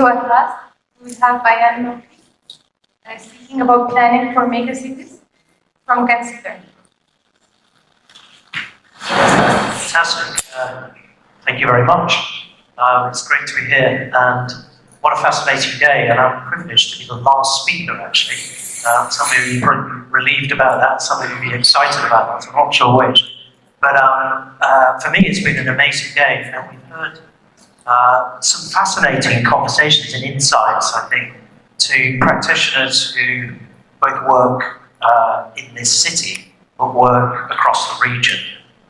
So at last, we have Bayan Murthy speaking about planning for megacities from Gensler. Fantastic. Thank you very much. It's great to be here, and what a fascinating day, and I'm privileged to be the last speaker, actually. Some of you are relieved about that, some of you will be excited about that, I'm not sure which. But for me, it's been an amazing day, and we've heard some fascinating conversations and insights, I think, to practitioners who both work in this city, but work across the region.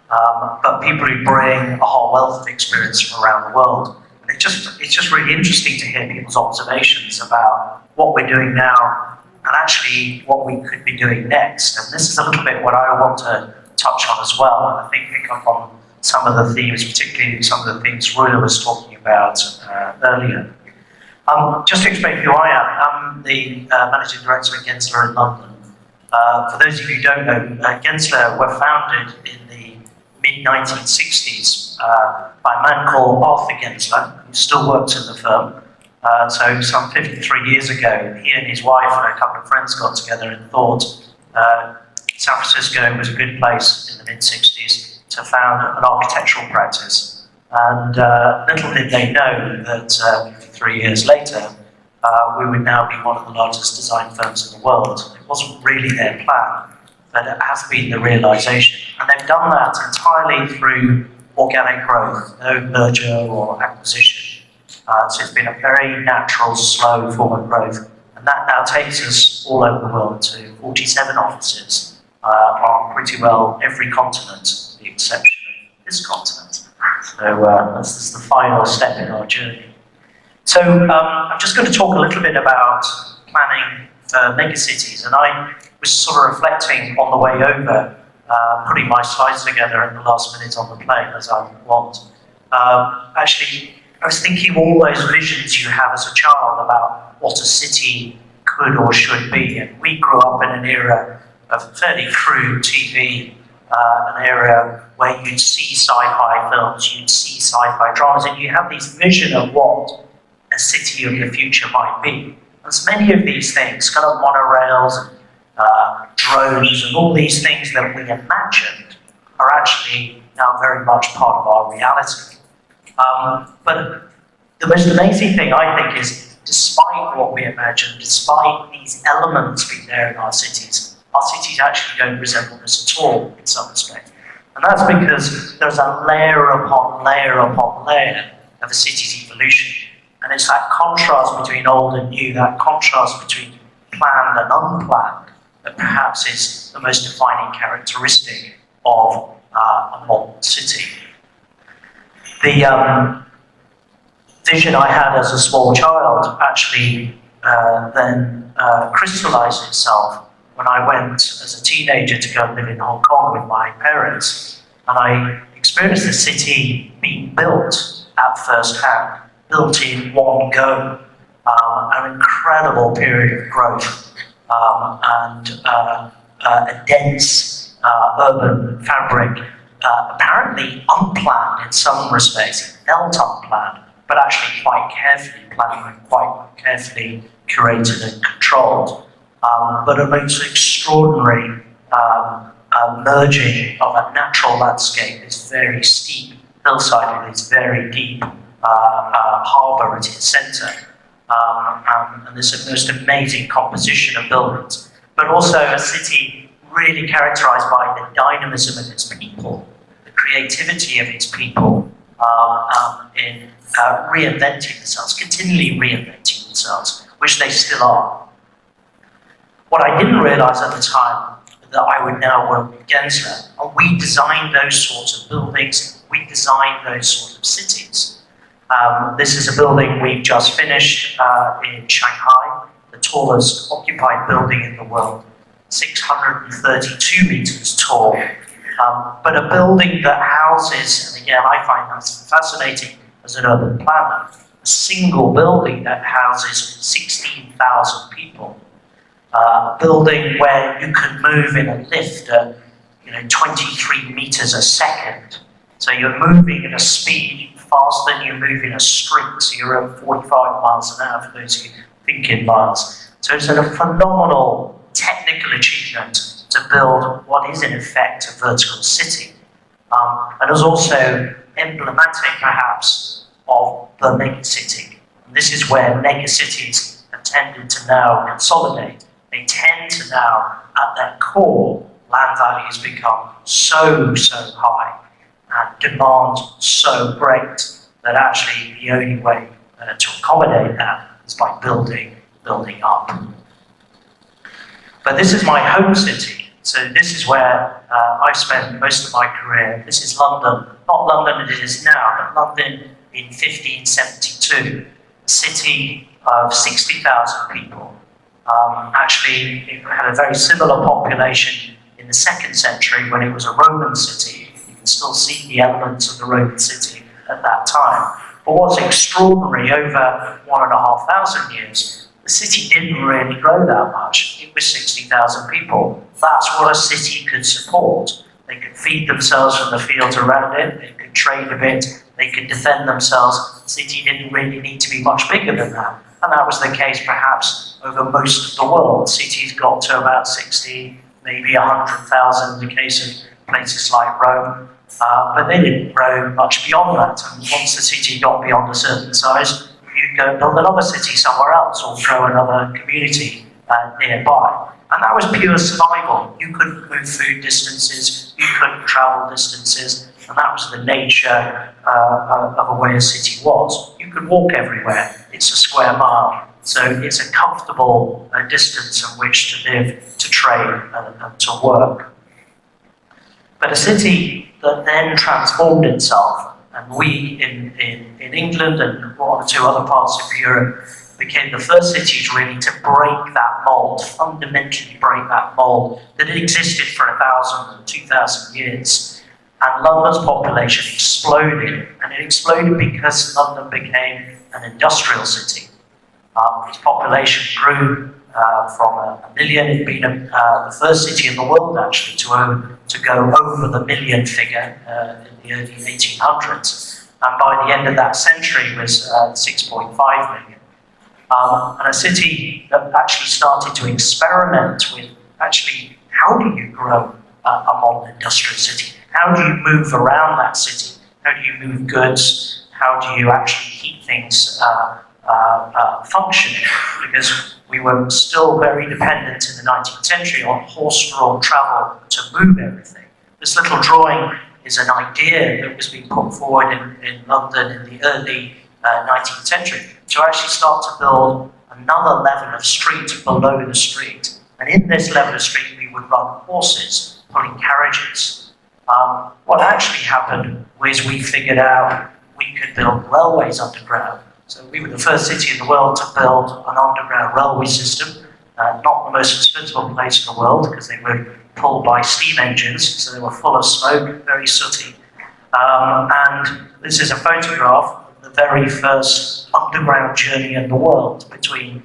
But people who bring a whole wealth of experience from around the world. And it's just really interesting to hear people's observations about what we're doing now and actually what we could be doing next. And this is a little bit what I want to touch on as well. And I think pick up on some of the themes, particularly some of the things Rula was talking about earlier. Just to explain who I am, I'm the Managing Director at Gensler in London. For those of you who don't know, Gensler were founded in the mid-1960s by a man called Arthur Gensler, who still works in the firm. So some 53 years ago, he and his wife and a couple of friends got together and thought San Francisco was a good place in the mid-60s to found an architectural practice. And little did they know that 53 years later, we would now be one of the largest design firms in the world. It wasn't really their plan, but it has been the realization. And they've done that entirely through organic growth, no merger or acquisition. So it's been a very natural, slow form of growth. And that now takes us all over the world to 47 offices on pretty well every continent, with the exception of this continent. So this is the final step in our journey. So I'm just going to talk a little bit about planning for megacities, and I was sort of reflecting on the way over, putting my slides together in the last minute on the plane, as I want. Actually, I was thinking all those visions you have as a child about what a city could or should be, and we grew up in an era of fairly crude TV, an era where you'd see sci-fi films, you'd see sci-fi dramas, and you have this vision of what a city of the future might be. There's many of these things, kind of monorails, drones, and all these things that we imagined are actually now very much part of our reality. But the most amazing thing, I think, is despite what we imagine, despite these elements being there in our cities actually don't resemble us at all in some respect. And that's because there's a layer upon layer upon layer of a city's evolution. And it's that contrast between old and new, that contrast between planned and unplanned, that perhaps is the most defining characteristic of a modern city. The vision I had as a small child actually then crystallized itself when I went as a teenager to go and live in Hong Kong with my parents. And I experienced the city being built at first hand, built in one go, an incredible period of growth and a dense urban fabric, apparently unplanned in some respects. It felt unplanned, but actually quite carefully planned and quite carefully curated and controlled. But a most extraordinary merging of a natural landscape, this very steep hillside with this very deep harbour at its centre, and this most amazing composition of buildings, but also a city really characterised by the dynamism of its people, the creativity of its people in reinventing themselves, continually reinventing themselves, which they still are. What I didn't realise at the time that I would now work with Gensler, and we designed those sorts of buildings, we designed those sorts of cities. This is a building we've just finished in Shanghai, the tallest occupied building in the world, 632 meters tall. But a building that houses, and again I find that fascinating as an urban planner, a single building that houses 16,000 people. A building where you can move in a lift at 23 meters a second. So you're moving at a speed faster than you move in a street. So you're at 45 miles an hour for those who think in miles. So it's a phenomenal technical achievement to build what is in effect a vertical city. And is also emblematic perhaps of the megacity. And this is where megacities have tended to now consolidate. They tend to now, at their core, land values become so high and demand so great that actually the only way to accommodate that is by building up. But this is my home city, so this is where I've spent most of my career. This is London, not London as it is now, but London in 1572, a city of 60,000 people. Actually, it had a very similar population in the 2nd century when it was a Roman city. You can still see the elements of the Roman city at that time. But what's extraordinary, over 1,500 years, the city didn't really grow that much. It was 60,000 people. That's what a city could support. They could feed themselves from the fields around it, they could trade a bit, they could defend themselves. The city didn't really need to be much bigger than that. And that was the case perhaps over most of the world. Cities got to about 60, maybe 100,000 in the case of places like Rome. But they didn't grow much beyond that. And once the city got beyond a certain size, you'd go build another city somewhere else or grow another community nearby. And that was pure survival. You couldn't move food distances, you couldn't travel distances, and that was the nature of the way a city was. You could walk everywhere. It's a square mile. So it's a comfortable distance in which to live, to trade, and to work. But a city that then transformed itself, and we in England and one or two other parts of Europe became the first cities really to break that mold, fundamentally break that mold that had existed for 1,000 and 2,000 years. And London's population exploded, and it exploded because London became an industrial city. Its population grew from 1 million. It had been the first city in the world actually to go over the million figure in the early 1800s. And by the end of that century was 6.5 million. And a city that actually started to experiment with actually how do you grow a modern industrial city? How do you move around that city? How do you move goods? How do you actually keep things functioning? Because we were still very dependent in the 19th century on horse-drawn travel to move everything. This little drawing is an idea that was being put forward in London in the early 19th century to actually start to build another level of street below the street. And in this level of street, we would run horses pulling carriages. What actually happened was we figured out we could build railways underground. So we were the first city in the world to build an underground railway system, not the most expensive place in the world because they were pulled by steam engines, so they were full of smoke, very sooty. And this is a photograph of the very first underground journey in the world between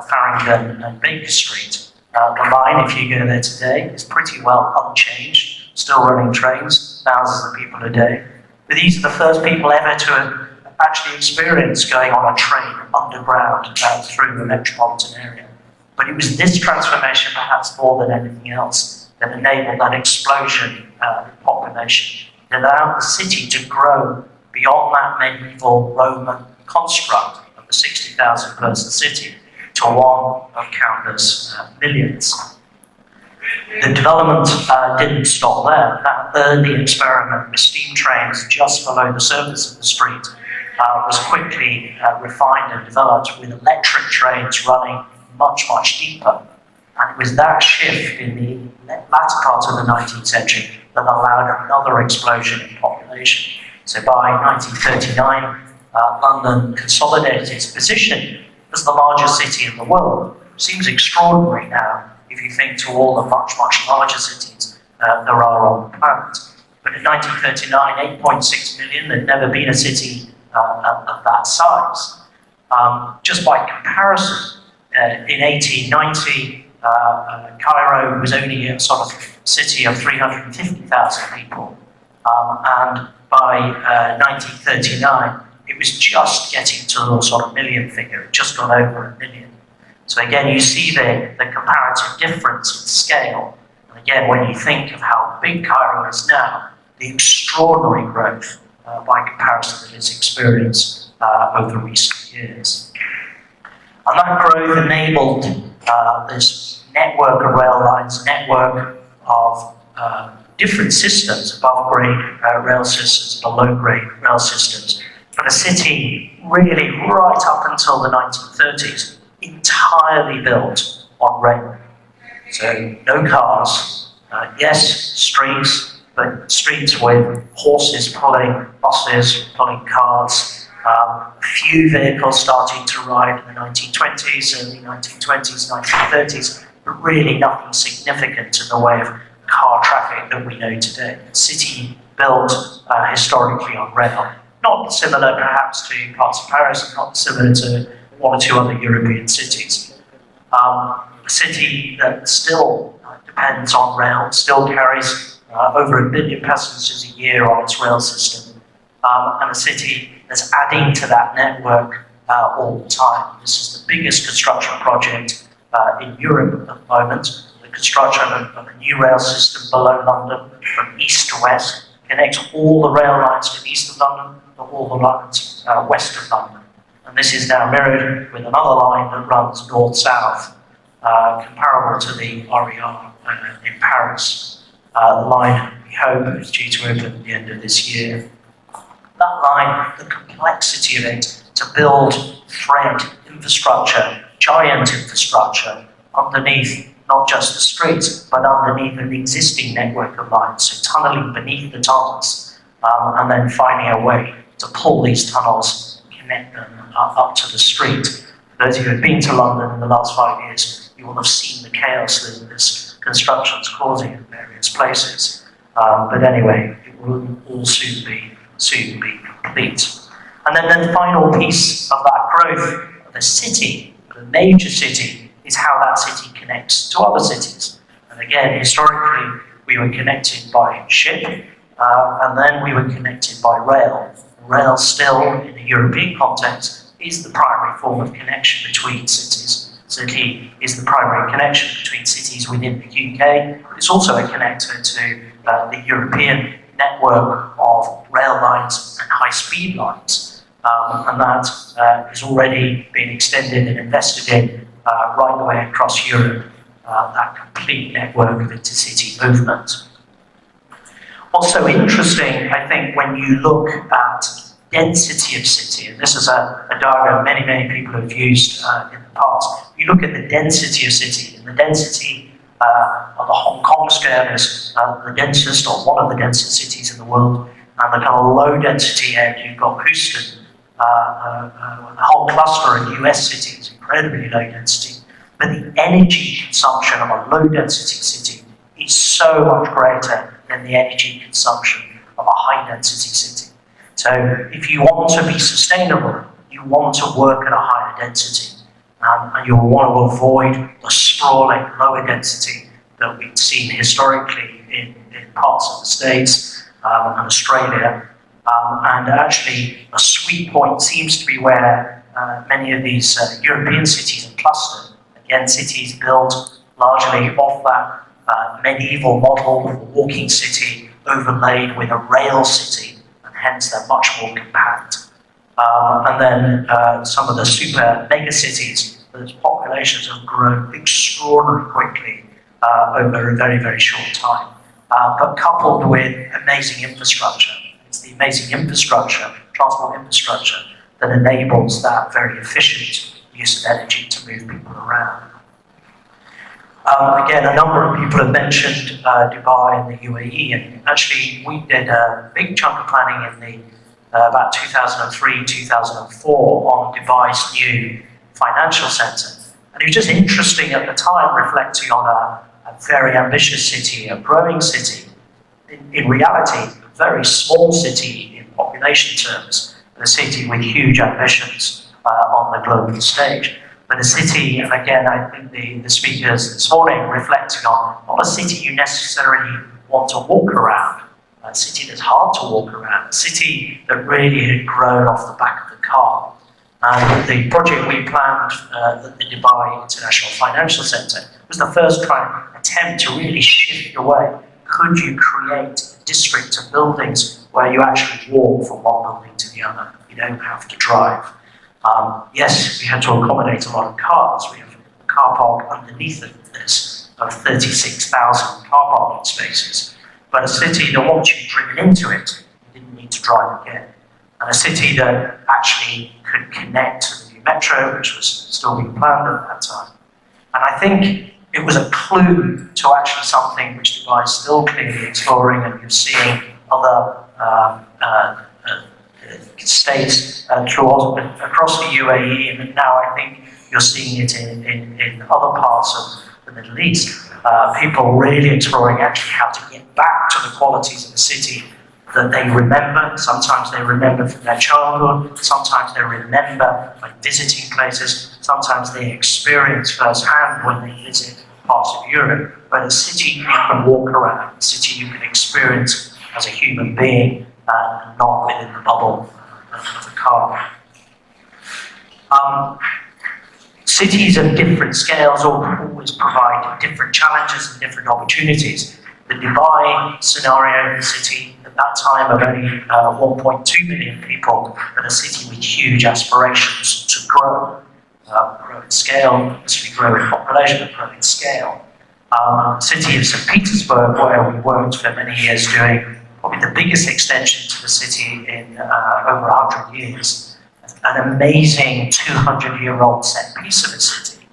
Farringdon and Baker Street. The line, if you go there today, is pretty well unchanged, still running trains, thousands of people a day. But these are the first people ever to actually experience going on a train underground through the metropolitan area. But it was this transformation, perhaps more than anything else, that enabled that explosion in population. It allowed the city to grow beyond that medieval Roman construct of the 60,000 person city to one of countless millions. The development didn't stop there. That early experiment with steam trains just below the surface of the street was quickly refined and developed with electric trains running much deeper. And it was that shift in the latter part of the 19th century that allowed another explosion in population. So by 1939, London consolidated its position as the largest city in the world. It seems extraordinary now if you think to all the much larger cities there are on the planet. But in 1939, 8.6 million, there'd never been a city of that size. Just by comparison, in 1890, Cairo was only a sort of city of 350,000 people. And by 1939, it was just getting to the sort of million figure. It just got over a million. So again, you see the comparative difference in scale. And again, when you think of how big Cairo is now, the extraordinary growth by comparison that it's experienced over recent years. And that growth enabled this network of rail lines, network of different systems, above-grade rail systems, below-grade rail systems, for a city really right up until the 1930s, entirely built on rail. So no cars, yes, streets, but streets with horses pulling, buses pulling carts, a few vehicles starting to ride in the 1920s, early 1920s, 1930s, but really nothing significant in the way of car traffic that we know today. The city built historically on rail, not similar perhaps to parts of Paris, and not similar to one or two other European cities. A city that still depends on rail, still carries over 1 billion passengers a year on its rail system, and a city that's adding to that network all the time. This is the biggest construction project in Europe at the moment. The construction of a new rail system below London from east to west connects all the rail lines to the east of London to all the lines west of London. And this is now mirrored with another line that runs north-south, comparable to the RER in Paris. The line, we hope, is due to open at the end of this year. That line, the complexity of it, to build thread infrastructure, giant infrastructure, underneath not just the streets, but underneath an existing network of lines, so tunneling beneath the tunnels, and then finding a way to pull these tunnels, connect them up to the street. For those of you who have been to London in the last 5 years, you will have seen the chaos that this construction is causing in various places. But anyway, it will all soon be complete. And then the final piece of that growth of the city, the major city, is how that city connects to other cities. And again, historically, we were connected by ship, and then we were connected by rail. Rail still, in a European context, is the primary form of connection between cities. City is the primary connection between cities within the UK, but it's also a connector to the European network of rail lines and high-speed lines. And that has already been extended and invested in right the way across Europe, that complete network of intercity movement. What's so interesting, I think, when you look at density of city, and this is a diagram many people have used in the past, you look at the density of city, and the density of the Hong Kong scale is the densest, or one of the densest cities in the world, and the kind of low density end, you've got Houston, the whole cluster of US cities, incredibly low density, but the energy consumption of a low density city is so much greater than the energy consumption of a high density city. So if you want to be sustainable, you want to work at a higher density, and you'll want to avoid the sprawling lower density that we've seen historically in parts of the States and Australia. And actually, a sweet point seems to be where many of these European cities are clustered. Again, cities built largely off that medieval model of a walking city overlaid with a rail city, and hence they're much more compact. And then some of the super mega cities, those populations have grown extraordinarily quickly over a very short time, but coupled with amazing infrastructure. It's the amazing infrastructure, transport infrastructure, that enables that very efficient use of energy to move people around. Again, a number of people have mentioned Dubai and the UAE, and actually we did a big chunk of planning in the about 2003, 2004 on Dubai's new financial centre. And it was just interesting at the time, reflecting on a very ambitious city, a growing city, in reality, a very small city in population terms, but a city with huge ambitions on the global stage. But a city, and again, I think the speakers this morning reflecting on not a city you necessarily want to walk around, a city that's hard to walk around, a city that really had grown off the back of the car. And the project we planned at the Dubai International Financial Centre was the first attempt to really shift away. Could you create a district of buildings where you actually walk from one building to the other? You don't have to drive. Yes, we had to accommodate a lot of cars. We have a car park underneath this of 36,000 car parking spaces. But a city that once you've driven into it, you didn't need to drive again. And a city that actually could connect to the new metro, which was still being planned at that time. And I think it was a clue to actually something which Dubai is still clearly exploring, and you're seeing other states across the UAE, and now I think you're seeing it in other parts of the Middle East. People really exploring actually how to get back to the qualities of the city that they remember. Sometimes they remember from their childhood, sometimes they remember by visiting places, sometimes they experience firsthand when they visit parts of Europe, but a city you can walk around, a city you can experience as a human being, and not within the bubble of the car. Cities of different scales always provide different challenges and different opportunities. The Dubai scenario, the city at that time of only 1.2 million people, but a city with huge aspirations to grow in scale, not necessarily grow in population, but grow in scale. City of St. Petersburg, where we worked for many years doing probably the biggest extension to the city in over 100 years. An amazing 200-year-old set piece of a city,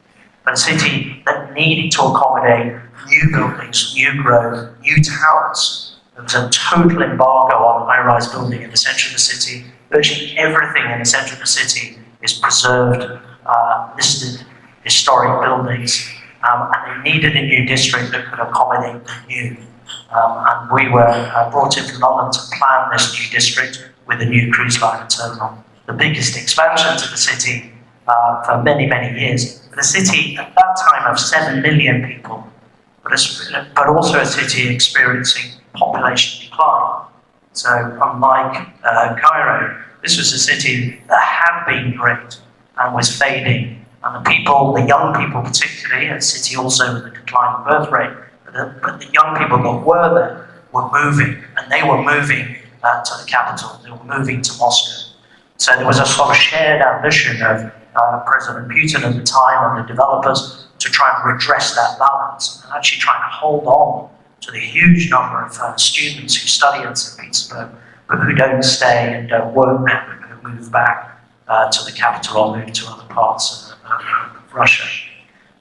but a city that needed to accommodate new buildings, new growth, new towers. There was a total embargo on high-rise building in the centre of the city. Virtually everything in the centre of the city is preserved, listed historic buildings, and they needed a new district that could accommodate the new. And we were brought in from London to plan this new district with a new cruise liner terminal. The biggest expansion to the city for many, many years. But a city at that time of 7 million people, but also a city experiencing population decline. So unlike Cairo, this was a city that had been great and was fading. And the people, the young people particularly, a city also with a declining birth rate, but the young people that were there were moving, and they were moving to the capital, they were moving to Moscow. So there was a sort of shared ambition of President Putin at the time and the developers to try and redress that balance and actually try and hold on to the huge number of students who study in St. Petersburg, but who don't stay and don't work there, but who move back to the capital or move to other parts of Russia.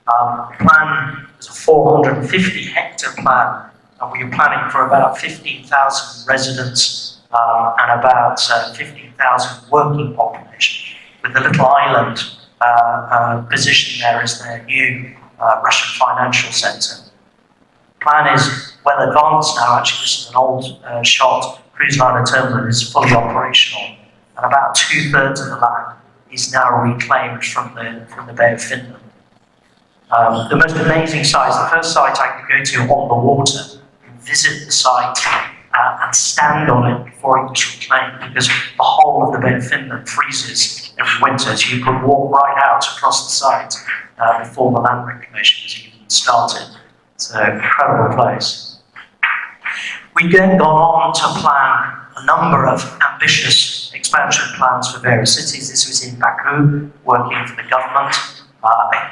The plan was a 450-hectare plan, and we were planning for about 15,000 residents and about 15,000 working population, with the little island positioned there as their new Russian financial centre. The plan is well advanced now. Actually, this is an old shot. Cruise liner terminal is fully operational, and about 2/3 of the land is now reclaimed from the Bay of Finland. The most amazing site, the first site I could go to on the water, visit the site and stand on it before it was reclaimed, because the whole of the Bay of Finland freezes every winter, so you could walk right out across the site before the land reclamation was even started. It's an incredible place. We'd then gone on to plan a number of ambitious expansion plans for various cities. This was in Baku, working for the government. A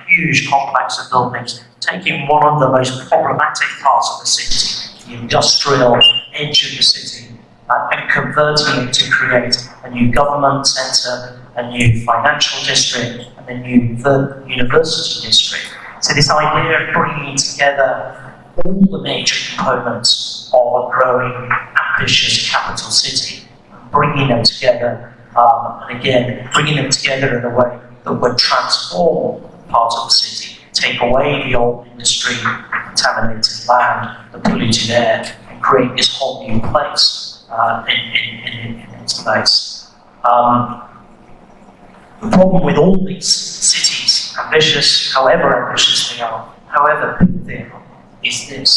huge complex of buildings, taking one of the most problematic parts of the city, the industrial edge of the city, and converting it to create a new government centre, a new financial district, and a new university district. So this idea of bringing together all the major components of a growing, ambitious capital city, bringing them together, and again, bringing them together in a way that would transform part of the city, take away the old industry, contaminated land, the polluted air, and create this whole new place in its place. The problem with all these cities, ambitious, however ambitious they are, however big they are, is this.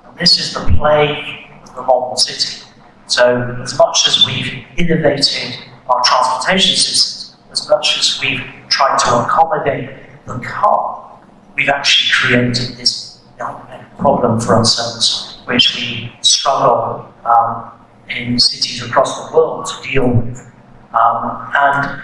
And this is the plague of the modern city. So as much as we've innovated our transportation systems, as much as we've tried to accommodate the car, we've actually created this problem for ourselves, which we struggle in cities across the world to deal with. And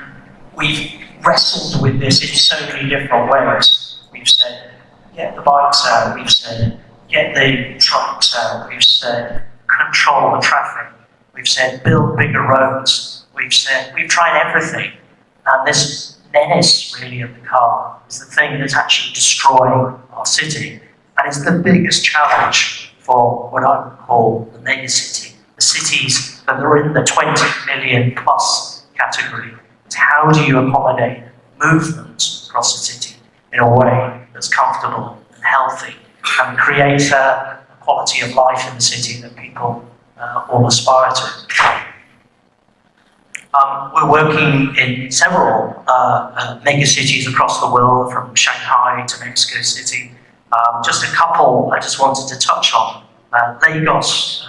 we've wrestled with this in so many different ways. We've said, get the bikes out. We've said, get the trucks out. We've said, control the traffic. We've said, build bigger roads. We've said, we've tried everything. And this menace, really, of the car is the thing that's actually destroying our city. And it's the biggest challenge for what I would call the megacity. The cities that are in the 20 million plus category. It's how do you accommodate movement across the city in a way that's comfortable and healthy and create a quality of life in the city that people all aspire to. We're working in several mega cities across the world, from Shanghai to Mexico City. Just a couple I just wanted to touch on. Lagos,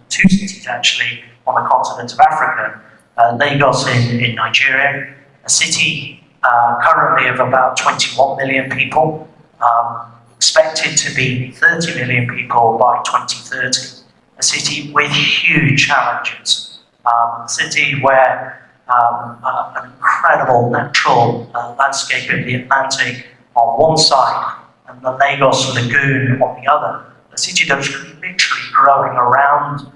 two cities actually on the continent of Africa. Lagos in Nigeria, a city currently of about 21 million people, expected to be 30 million people by 2030. A city with huge challenges. A city where an incredible natural landscape of the Atlantic on one side and the Lagos Lagoon on the other. A city that's literally growing around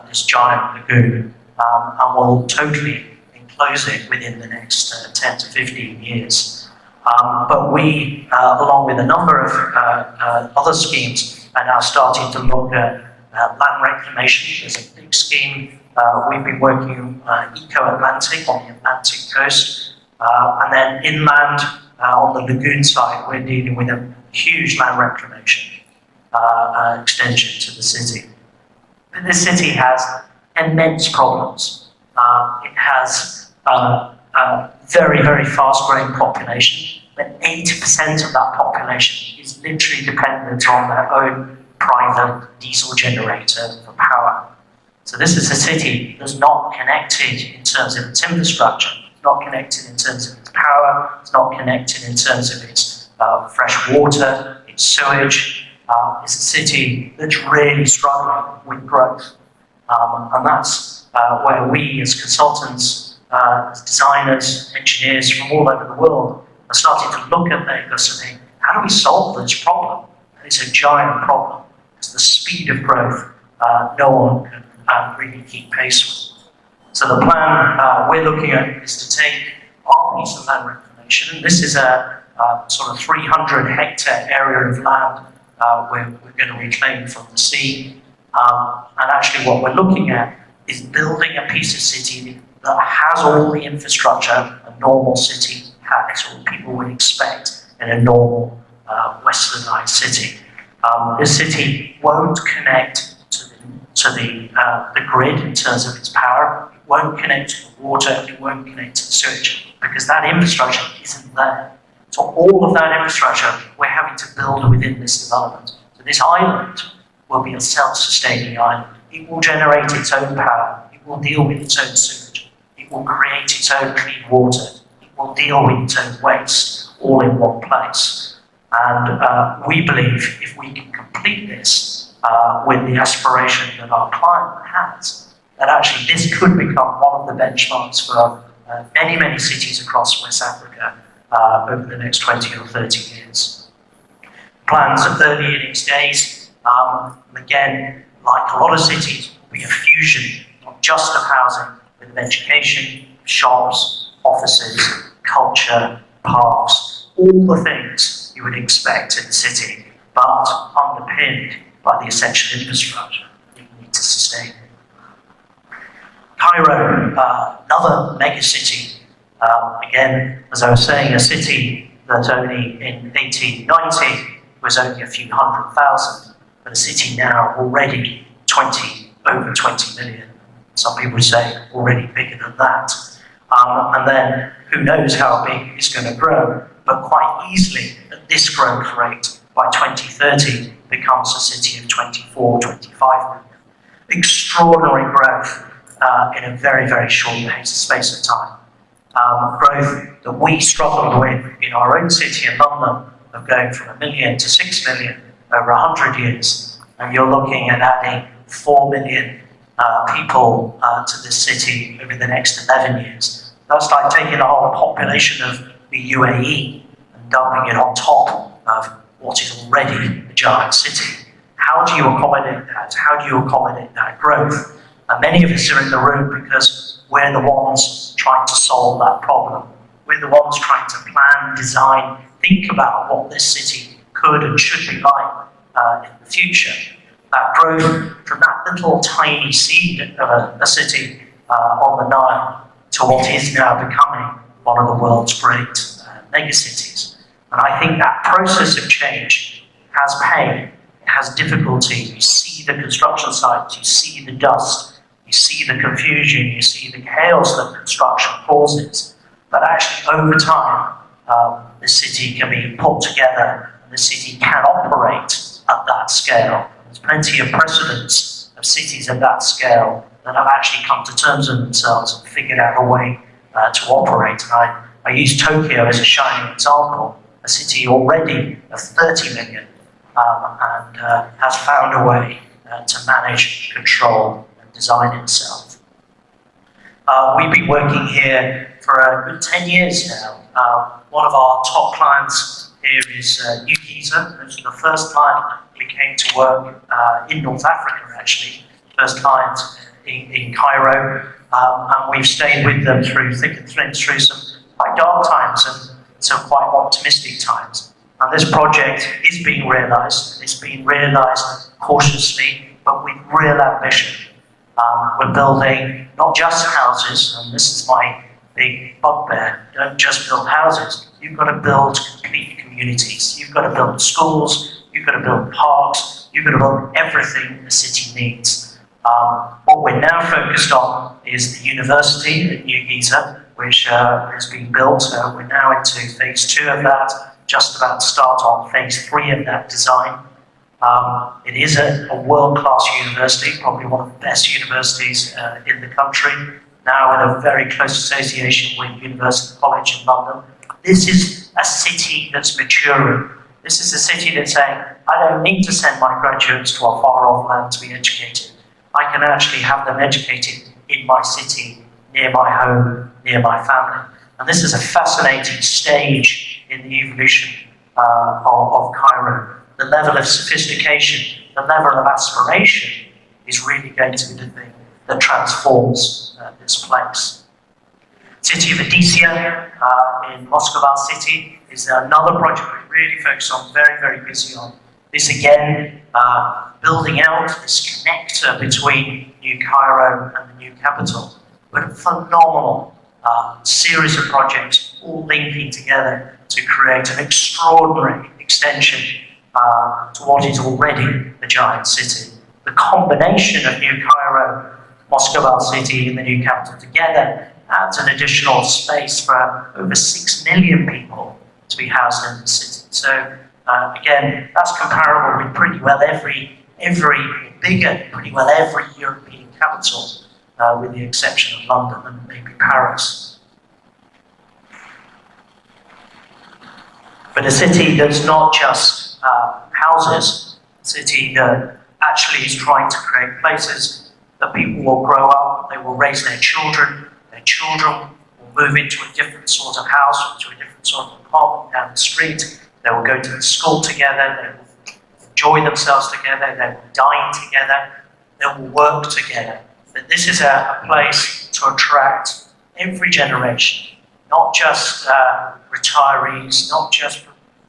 this giant lagoon and will totally enclose it within the next 10 to 15 years. But we, along with a number of other schemes, are now starting to look at land reclamation. There's a big scheme. We've been working Eco-Atlantic on the Atlantic coast. And then inland on the lagoon side, we're dealing with a huge land reclamation extension to the city. But this city has immense problems. It has a very, very fast-growing population, but 80% of that population is literally dependent on their own private diesel generator for power. So this is a city that's not connected in terms of its infrastructure, it's not connected in terms of its power, it's not connected in terms of its fresh water, its sewage. It's a city that's really struggling with growth. And that's where we as consultants, as designers, engineers from all over the world are starting to look at Lagos and think, how do we solve this problem? It's a giant problem. It's the speed of growth no one can really keep pace with. So the plan we're looking at is to take our piece of land reclamation, and this is a sort of 300 hectare area of land we're going to reclaim from the sea. And actually what we're looking at is building a piece of city that has all the infrastructure a normal city has, or people would expect in a normal westernized city. This city won't connect to the grid in terms of its power, it won't connect to the water, it won't connect to the sewage, because that infrastructure isn't there. So all of that infrastructure we're having to build within this development. So this island will be a self-sustaining island. It will generate its own power, it will deal with its own sewage, it will create its own clean water, it will deal with its own waste, all in one place. And we believe if we can complete this with the aspiration that our client has, that actually this could become one of the benchmarks for many, many cities across West Africa over the next 20 or 30 years. Plans are early in its days. Again, like a lot of cities, will be a fusion, not just of housing, but of education, shops, offices, culture, parks, all the things you would expect in a city, but underpinned by the essential infrastructure that you need to sustain. Cairo, another mega city. Again, as I was saying, a city that only in 1890 was only a few 100,000, but a city now already over 20 million. Some people say already bigger than that. And then who knows how big it's going to grow, but quite easily at this growth rate by 2030 becomes a city of 24, 25 million. extraordinary growth in a very, very short space of time. Growth that we struggled with in our own city in London of going from 1 million to 6 million over 100 years. And you're looking at adding 4 million people to this city over the next 11 years. That's like taking the whole population of the UAE and dumping it on top of what is already a giant city. How do you accommodate that? How do you accommodate that growth? And many of us are in the room because we're the ones trying to solve that problem. We're the ones trying to plan, design, think about what this city could and should be like in the future. That growth from that little tiny seed of a city on the Nile to what is now becoming one of the world's great megacities. And I think that process of change has pain, it has difficulty. You see the construction sites, you see the dust, you see the confusion, you see the chaos that construction causes. But actually, over time, the city can be put together and the city can operate at that scale. There's plenty of precedents of cities at that scale that have actually come to terms with themselves and figured out a way to operate. And I use Tokyo as a shining example, a city already of 30 million and has found a way to manage, control, and design itself. We've been working here for a good 10 years now. One of our top clients here is New Giza. This was the first client we came to work in North Africa, actually. First client in Cairo. And we've stayed with them through thick and thin, through some quite dark times and some quite optimistic times. And this project is being realised. It's being realised cautiously, but with real ambition. We're building not just houses, and this is my big bugbear. Don't just build houses. You've got to build complete communities. You've got to build schools. You've got to build parks. You've got to build everything the city needs. What we're now focused on is the university at New Giza, which has been built. We're now into phase 2 of that, just about to start on phase 3 of that design. It is a world-class university, probably one of the best universities in the country, now with a very close association with University College in London. This is a city that's maturing. This is a city that's saying, I don't need to send my graduates to a far-off land to be educated. I can actually have them educated in my city, near my home, near my family. And this is a fascinating stage in the evolution of Cairo. The level of sophistication, the level of aspiration is really going to be the thing that transforms this place. City of Edessa in Moscow City is another project we really focus on, very, very busy on. This again, building out this connector between New Cairo and the new capital. But a phenomenal series of projects all linking together to create an extraordinary extension to what is already a giant city. The combination of New Cairo, Moscow City and the new capital together adds an additional space for over 6 million people to be housed in the city. So again, that's comparable with pretty well every European capital, with the exception of London and maybe Paris. But a city that's not just houses, a city that actually is trying to create places that people will grow up, they will raise their children will move into a different sort of house, into a different sort of apartment down the street, they will go to the school together, they will enjoy themselves together, they will dine together, they will work together. But this is a place to attract every generation, not just retirees, not just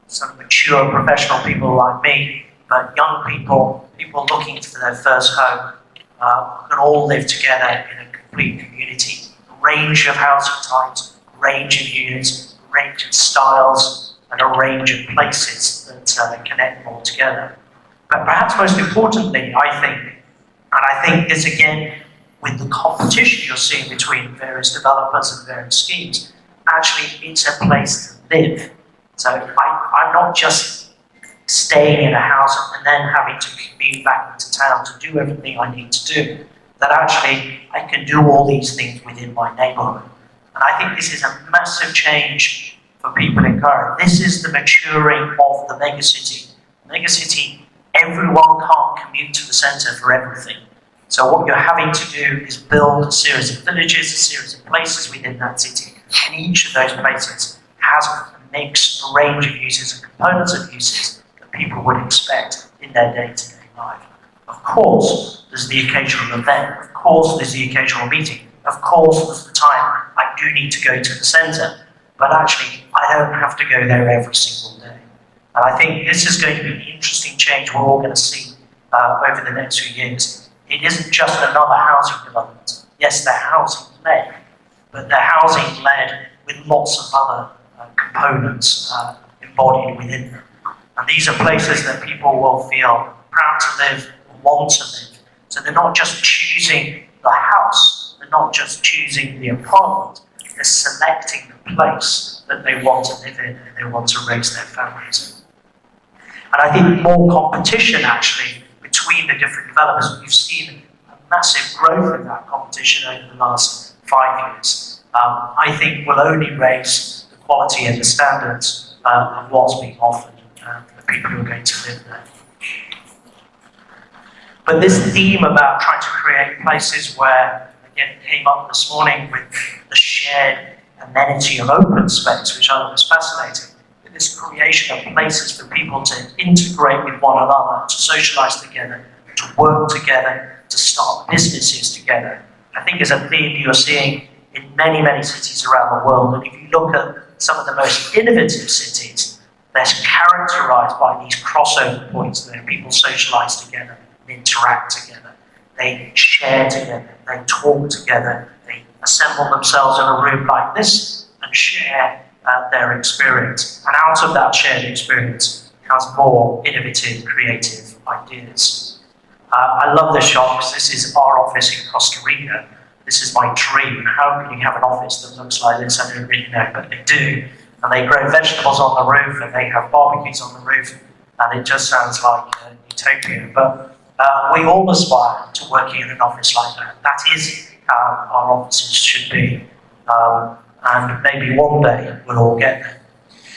some mature professional people like me, but young people, people looking for their first home, can all live together in a complete community. A range of housing types, a range of units, a range of styles, and a range of places that connect them all together. But perhaps most importantly, I think this again, with the competition you're seeing between various developers and various schemes, actually it's a place to live. So I'm not just staying in a house and then having to commute back into town to do everything I need to do. That actually I can do all these things within my neighborhood. And I think this is a massive change for people in Cairo. This is the maturing of the megacity. Megacity, everyone can't commute to the center for everything. So what you're having to do is build a series of villages, a series of places within that city. And each of those places has a mix, a range of uses and components of uses that people would expect in their day-to-day life. Of course, there's the occasional event. Of course, there's the occasional meeting. Of course, there's the time I do need to go to the centre. But actually, I don't have to go there every single day. And I think this is going to be an interesting change we're all going to see over the next few years. It isn't just another housing development. Yes, they're housing-led, but they're housing-led with lots of other components embodied within them. And these are places that people will feel proud to live, want to live. So they're not just choosing the house, they're not just choosing the apartment, they're selecting the place that they want to live in and they want to raise their families in. And I think more competition actually between the different developers. We've seen a massive growth in that competition over the last 5 years. I think will only raise the quality and the standards of what's being offered for the people who are going to live there. But this theme about trying to create places where, again, it came up this morning with the shared amenity of open space, which I thought was fascinating. This creation of places for people to integrate with one another, to socialize together, to work together, to start businesses together. I think is a theme you're seeing in many, many cities around the world. And if you look at some of the most innovative cities, they're characterized by these crossover points where people socialize together, and interact together, they share together, they talk together, they assemble themselves in a room like this and share their experience. And out of that shared experience comes more innovative, creative ideas. I love this shop because this is our office in Costa Rica. This is my dream. How can you have an office that looks like this? I don't really know, but they do. And they grow vegetables on the roof and they have barbecues on the roof. And it just sounds like utopia. But we all aspire to working in an office like that. That is how our offices should be. And maybe one day we'll all get there.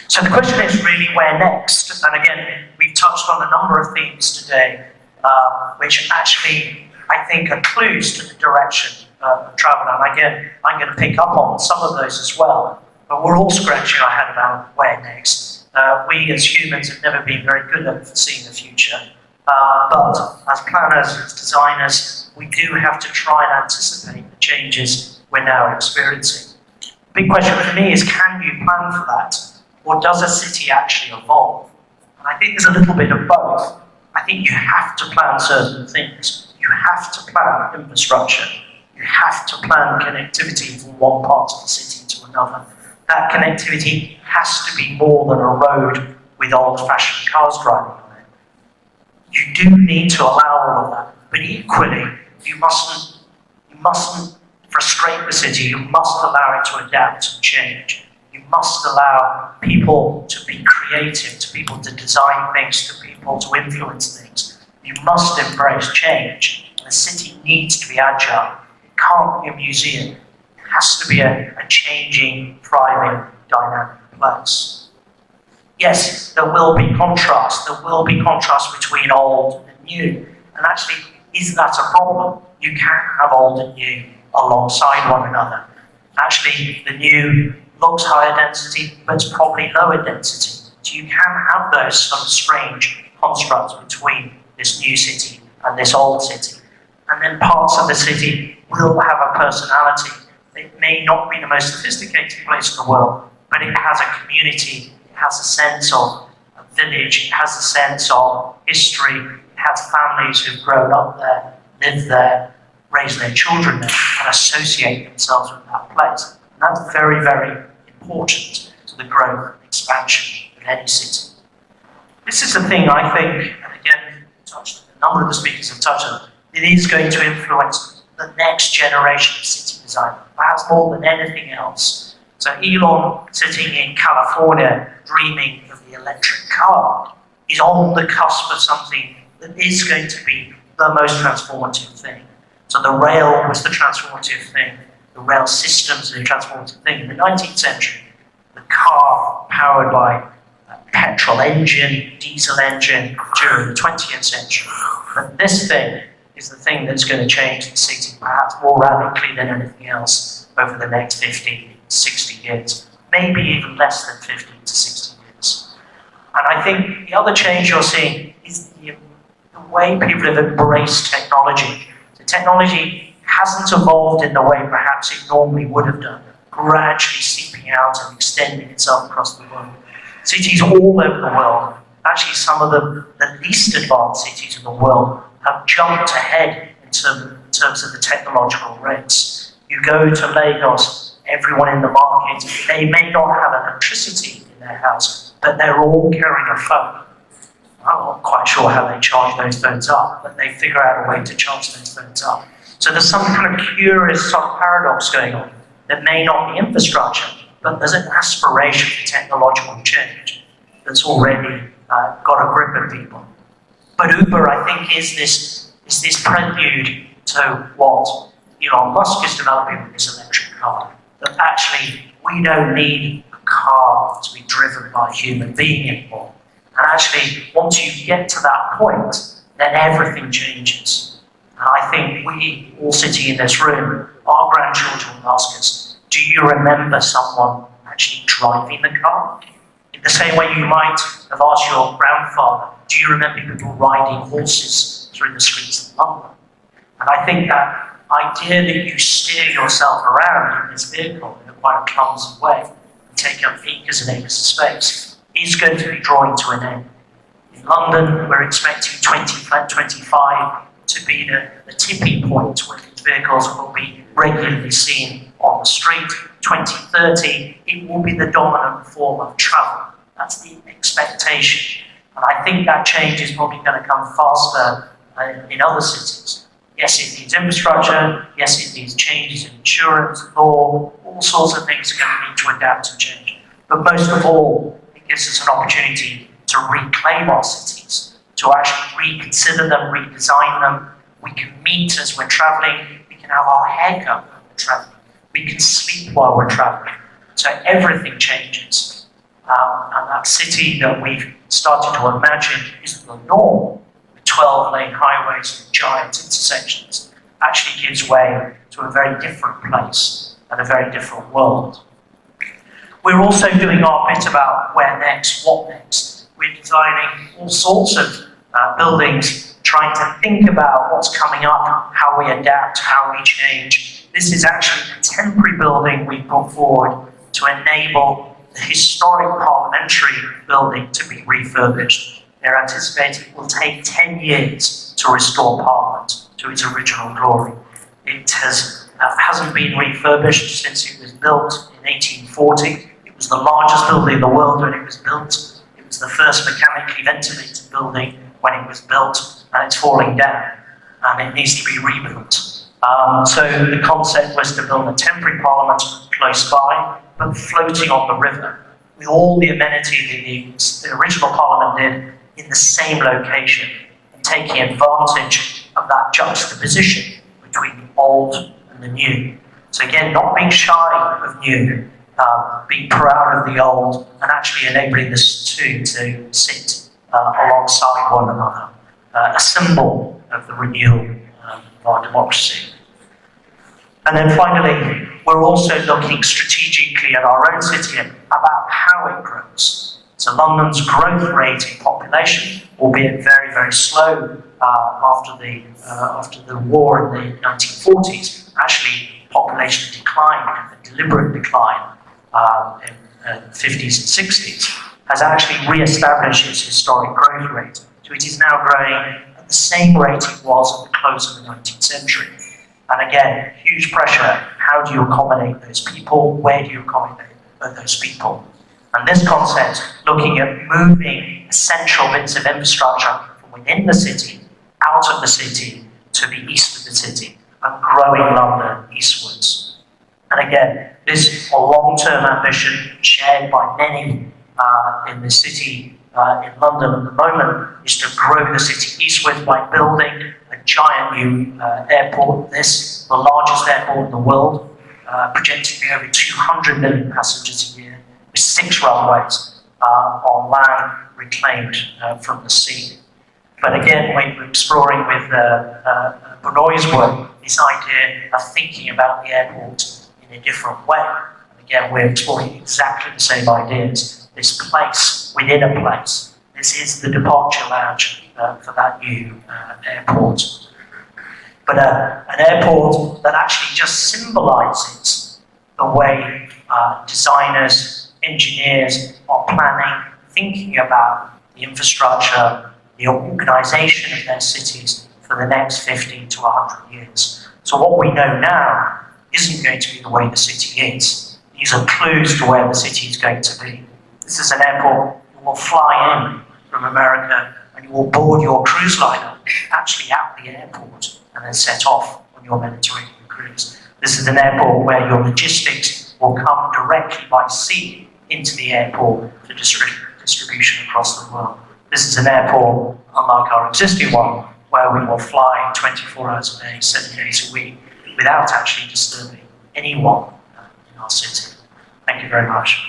So the question is really where next? And again, we've touched on a number of themes today, which actually I think are clues to the direction of travel. And again, I'm going to pick up on some of those as well. But we're all scratching our head about where next. We as humans have never been very good at seeing the future. But as planners, as designers, we do have to try and anticipate the changes we're now experiencing. The big question for me is, can you plan for that? Or does a city actually evolve? And I think there's a little bit of both. I think you have to plan certain things. You have to plan infrastructure. You have to plan connectivity from one part of the city to another. That connectivity has to be more than a road with old-fashioned cars driving on it. You do need to allow all of that. But equally, you mustn't frustrate the city. You must allow it to adapt and change. You must allow people to be creative, to people to design things, to people to influence things. You must embrace change. And the city needs to be agile. It can't be a museum. It has to be a changing, thriving, dynamic place. Yes, there will be contrast. There will be contrast between old and new. And actually, is that a problem? You can have old and new alongside one another. Actually, the new looks higher density, but it's probably lower density. So you can have those sort of strange constructs between this new city and this old city. And then parts of the city will have a personality. It may not be the most sophisticated place in the world, but it has a community, it has a sense of a village, it has a sense of history, it has families who've grown up there, live there, raise their children there, and associate themselves with that place. And that's very, very important to the growth and expansion of any city. This is the thing I think, and again, a number of the speakers have touched on, it is going to influence the next generation of city design, perhaps more than anything else. So Elon, sitting in California, dreaming of the electric car, is on the cusp of something that is going to be the most transformative thing. So the rail was the transformative thing. The rail systems are the transformative thing. In the 19th century, the car powered by a petrol engine, diesel engine during the 20th century. But this thing is the thing that's going to change the city perhaps more radically than anything else over the next 50, 60 years. Maybe even less than 50 to 60 years. And I think the other change you're seeing is the way people have embraced technology. So technology hasn't evolved in the way perhaps it normally would have done, gradually seeping out and extending itself across the world. Cities all over the world, actually some of the least advanced cities in the world, have jumped ahead in terms of the technological race. You go to Lagos, everyone in the market, they may not have electricity in their house, but they're all carrying a phone. I'm not quite sure how they charge those phones up, but they figure out a way to charge those phones up. So there's some kind of curious sort of paradox going on. There may not be infrastructure, but there's an aspiration for technological change that's already got a grip of people. But Uber, I think, is this prelude to what Elon Musk is developing with this electric car. That actually we don't need a car to be driven by a human being anymore. And actually, once you get to that point, then everything changes. And I think we, all sitting in this room, our grandchildren will ask us, do you remember someone actually driving the car? In the same way you might have asked your grandfather, do you remember people riding horses through the streets of London? And I think that idea that you steer yourself around in this vehicle in a quite a clumsy way, and take up acres and acres of space, is going to be drawing to an end. In London, we're expecting 2025 to be the tipping point where these vehicles will be regularly seen on the street. 2030, it will be the dominant form of travel. That's the expectation. And I think that change is probably going to come faster in other cities. Yes, it needs infrastructure. Yes, it needs changes in insurance, law, all sorts of things are going to need to adapt and change. But most of all, it gives us an opportunity to reclaim our cities, to actually reconsider them, redesign them. We can meet as we're traveling. We can have our haircut when we're traveling. We can sleep while we're traveling. So everything changes. And that city that we've started to imagine is the norm, with 12-lane highways and giant intersections, actually gives way to a very different place and a very different world. We're also doing our bit about where next, what next. We're designing all sorts of buildings, trying to think about what's coming up, how we adapt, how we change. This is actually a temporary building we put forward to enable the historic parliamentary building to be refurbished. They're anticipating it will take 10 years to restore Parliament to its original glory. It hasn't been refurbished since it was built in 1840. It was the largest building in the world when it was built. It was the first mechanically ventilated building when it was built, and it's falling down, and it needs to be rebuilt. So the concept was to build a temporary parliament close by, but floating on the river, with all the amenity the original parliament did in the same location, and taking advantage of that juxtaposition between the old and the new. So again, not being shy of new, being proud of the old, and actually enabling this two to sit alongside one another, a symbol of the renewal of our democracy. And then finally, we're also looking strategically at our own city about how it grows. So London's growth rate in population, albeit very, very slow after the war in the 1940s, actually population decline, a deliberate decline in the 50s and 60s, has actually re-established its historic growth rate. So it is now growing at the same rate it was at the close of the 19th century. And again, huge pressure. How do you accommodate those people? Where do you accommodate those people? And this concept, looking at moving essential bits of infrastructure from within the city, out of the city, to the east of the city, and growing London eastwards. And again, this is a long-term ambition shared by many in the city in London at the moment is to grow the city eastward by building a giant new airport, the largest airport in the world, projected to be over 200 million passengers a year, with 6 runways on land reclaimed from the sea. But again, we're exploring with Benoit's work this idea of thinking about the airport in a different way. And again, we're exploring exactly the same ideas. This place within a place. This is the departure lounge for that new airport. But an airport that actually just symbolises the way designers, engineers are planning, thinking about the infrastructure, the organisation of their cities for the next 50 to 100 years. So what we know now isn't going to be the way the city is. These are clues to where the city is going to be. This is an airport you will fly in from America and you will board your cruise liner actually at the airport and then set off on your Mediterranean cruise. This is an airport where your logistics will come directly by sea into the airport for distribution across the world. This is an airport, unlike our existing one, where we will fly 24 hours a day, 7 days a week, without actually disturbing anyone in our city. Thank you very much.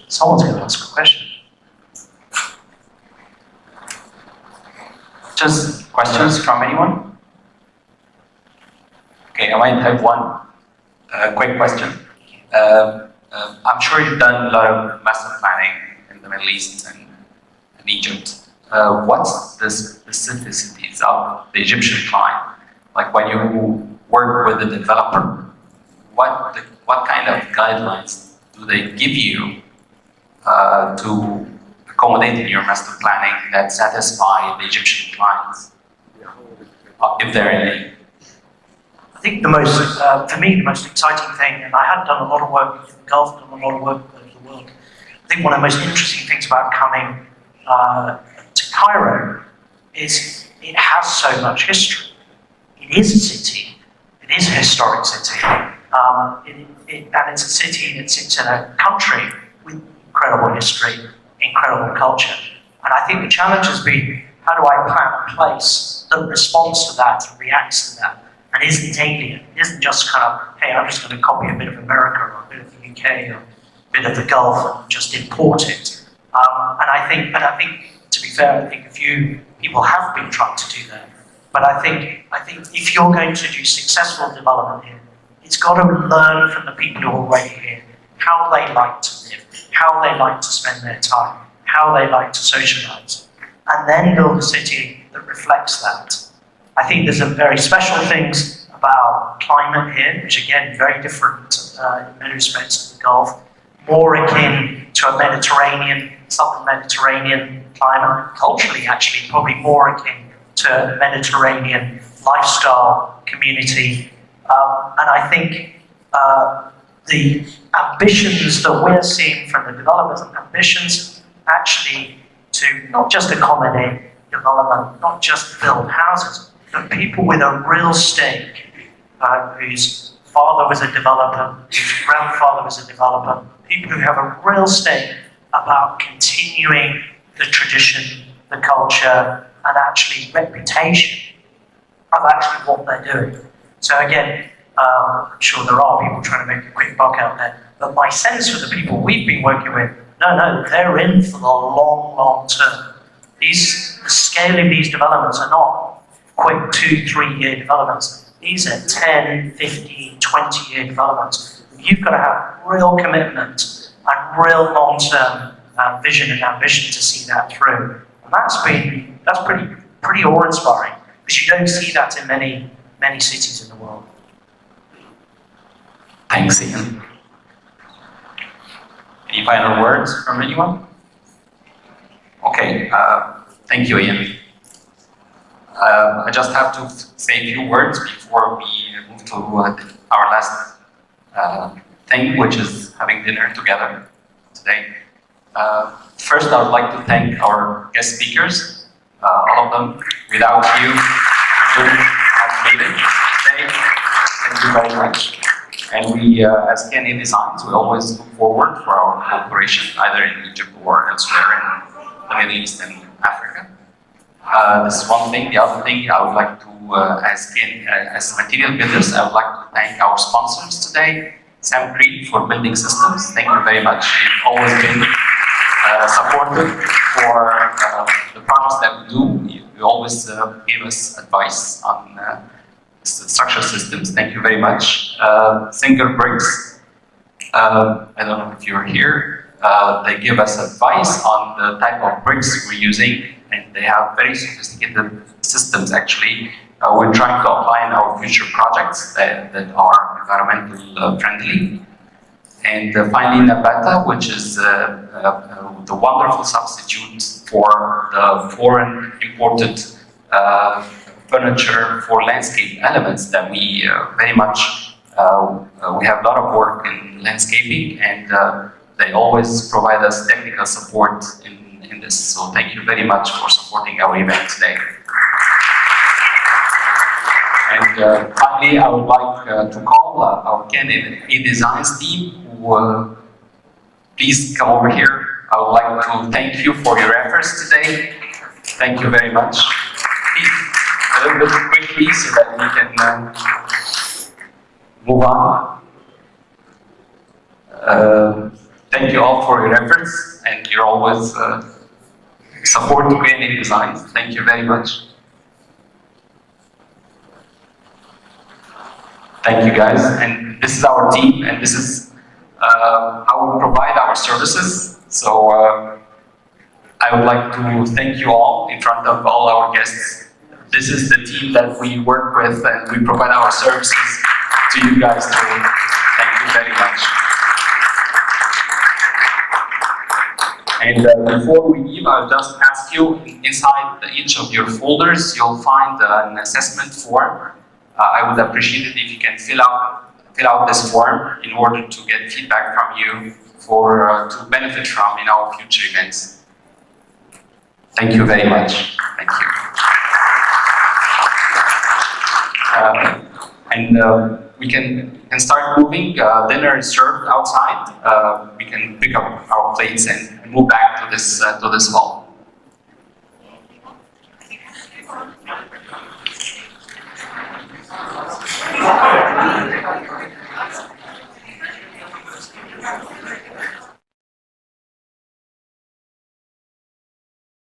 Someone's going to ask a question. Just questions from anyone? Okay, I might have one quick question. I'm sure you've done a lot of master planning in the Middle East and Egypt. What's the specificities of the Egyptian client? Like when you work with the developer, what kind of guidelines do they give you to accommodate in your master planning that satisfy the Egyptian clients, if there are any? I think the most, for me, the most exciting thing, and I had done a lot of work in the Gulf, done a lot of work all over the world. I think one of the most interesting things about coming to Cairo is it has so much history. It is a city. It is a historic city. And it's a city that sits in a country with incredible history, incredible culture. And I think the challenge has been, how do I plan a place that responds to that and reacts to that and isn't alien? It isn't just kind of, hey, I'm just going to copy a bit of America or a bit of the UK or a bit of the Gulf and just import it. And I think, to be fair, I think a few people have been trying to do that. But I think if you're going to do successful development here, it's got to learn from the people who are already here, how they like to live, how they like to spend their time, how they like to socialise, and then build a city that reflects that. I think there's some very special things about climate here, which again, very different in many respects to the Gulf, more akin to a Mediterranean, southern Mediterranean climate, culturally actually, probably more akin to Mediterranean lifestyle community. And I think the ambitions that we're seeing from the developers, ambitions actually to not just accommodate development, not just build houses, but people with a real stake, whose father was a developer, whose grandfather was a developer, people who have a real stake about continuing the tradition, the culture, and actually reputation of actually what they're doing. So again, I'm sure there are people trying to make a quick buck out there, but my sense for the people we've been working with, no, they're in for the long, long term. The scale of these developments are not quick 2-3 year developments. These are 10, 15, 20-year developments. You've got to have real commitment and real long-term vision and ambition to see that through. And that's pretty awe-inspiring, because you don't see that in many cities in the world. Thanks, Ian. Any final words from anyone? Okay, thank you, Ian. I just have to say a few words before we move to our last thing, which is having dinner together today. First, I would like to thank our guest speakers, all of them. Without you, we couldn't have made it today. Thank you very much. And we, as KNA Designs, we always look forward for our cooperation, either in Egypt or elsewhere in the Middle East and Africa. This is one thing. The other thing I would like to, as material builders, I would like to thank our sponsors today, Sam Creed for Building Systems. Thank you very much. You've always been supportive for the projects that we do. You always give us advice on structural systems. Thank you very much. Singer Bricks, I don't know if you're here. They give us advice on the type of bricks we're using, and they have very sophisticated systems actually. We're trying to apply in our future projects that are environmental friendly. And finally, Nabata, which is the wonderful substitute for the foreign imported furniture for landscape elements that we very much, we have a lot of work in landscaping, and they always provide us technical support in this. So thank you very much for supporting our event today. And finally, I would like to call our KNA Designs team who please come over here. I would like to thank you for your efforts today. Thank you very much. Please, a little bit quickly so that we can move on. Thank you all for your efforts, and you're always support KNA Designs. Thank you very much. Thank you guys, and this is our team, and this is how we provide our services. So I would like to thank you all in front of all our guests. This is the team that we work with, and we provide our services to you guys today. Thank you very much. And before we leave, I'll just ask you, inside each of your folders, you'll find an assessment form. I would appreciate it if you can fill out this form in order to get feedback from you for to benefit from in our future events. Thank you very much. Thank you. We can start moving. Dinner is served outside. We can pick up our plates and move back to this hall.